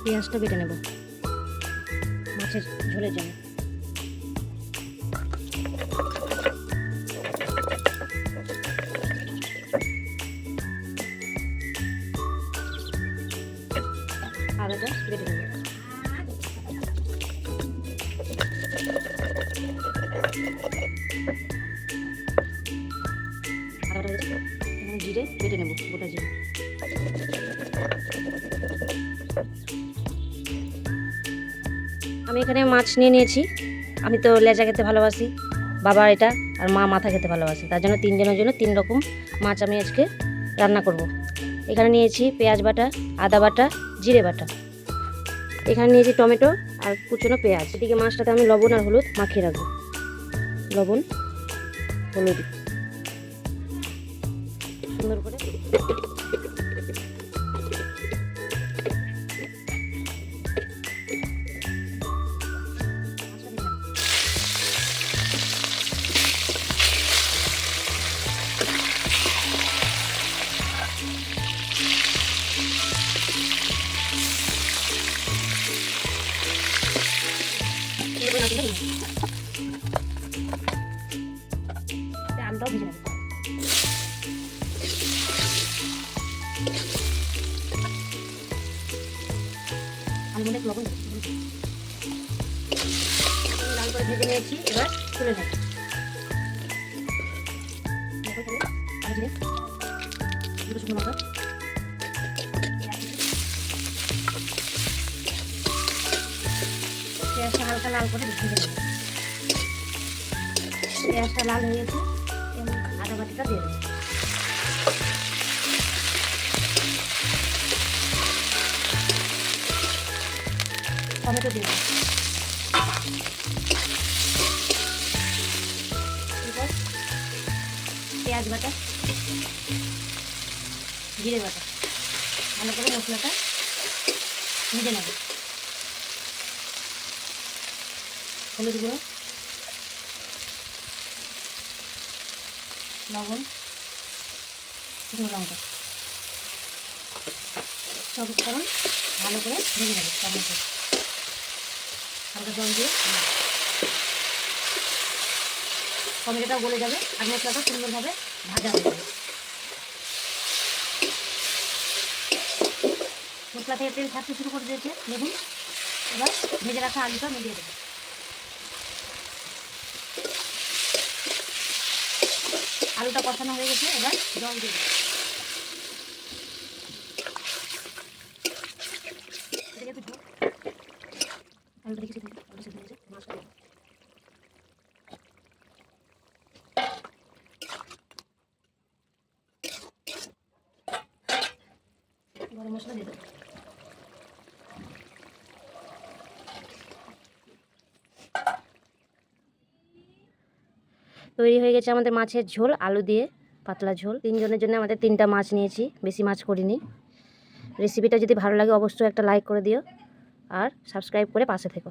পেঁয়াজটা বেটে নেব মাছের ঝোলের জন্য। আদাটা বেটে নেব। জিরে বেটে নেব, গোটা জিরে। আমি এখানে মাছ নিয়ে নিয়েছি। আমি তো লেজা খেতে ভালোবাসি, বাবা এটা, আর মা মাথা খেতে ভালোবাসে। তার জন্য তিনজনের জন্য 3 রকম মাছ আমি আজকে রান্না করব। এখানে নিয়েছি পেঁয়াজ বাটা, আদা বাটা, জিরে বাটা। এখানে নিয়েছি টমেটো আর কুচনো পেঁয়াজ। এদিকে মাছটাতে আমি লবণ আর হলুদ মাখিয়ে রাখবো। লবণ, হলুদ সুন্দর করে আমটাও ভেজে নেব। আমি মনে লবণ লাল করে ভেজে নিয়েছি, এবার তুলে নেব। শুকনো লঙ্কা, পেঁয়াজটা হালকা লাল করে ভেজে নেব। পেঁয়াজটা লাল হয়ে গেছে, এবং আদা বাটিটা দিয়ে দেবো। টমেটো দিয়ে দেবো। এবার পেঁয়াজ বাটা, জিরে বাটা ভালো করে মশলাটা ভেজে নেব। হলুদ গুঁড়ো, লবণ, শুকনো লঙ্কা সব উপকরণ ভালো করে ভেজে নেব। টমেটো হালকা জল দিয়ে টমেটোটা গলে যাবে আর মশলাটা সুন্দরভাবে ভাজা হয়ে যাবে। মশলা থেকে তেল ছাড়তে শুরু করে দিয়েছে দেখুন। এবার ভেজে রাখা আলুটা মিলিয়ে দেবো। আলুটা কষানো হয়ে গেছে, এবার জল দিয়ে দেবো। আলুটা দেখেছি মাছটা গরম মশলা দিয়ে দেবো। তৈরি হয়ে গেছে আমাদের মাছের ঝোল, আলু দিয়ে পাতলা ঝোল। 3 জনের জন্য আমাদের 3টা মাছ নিয়েছি, বেশি মাছ করিনি। রেসিপিটা যদি ভালো লাগে অবশ্যই একটা লাইক করে দিও আর সাবস্ক্রাইব করে পাশে থেকো।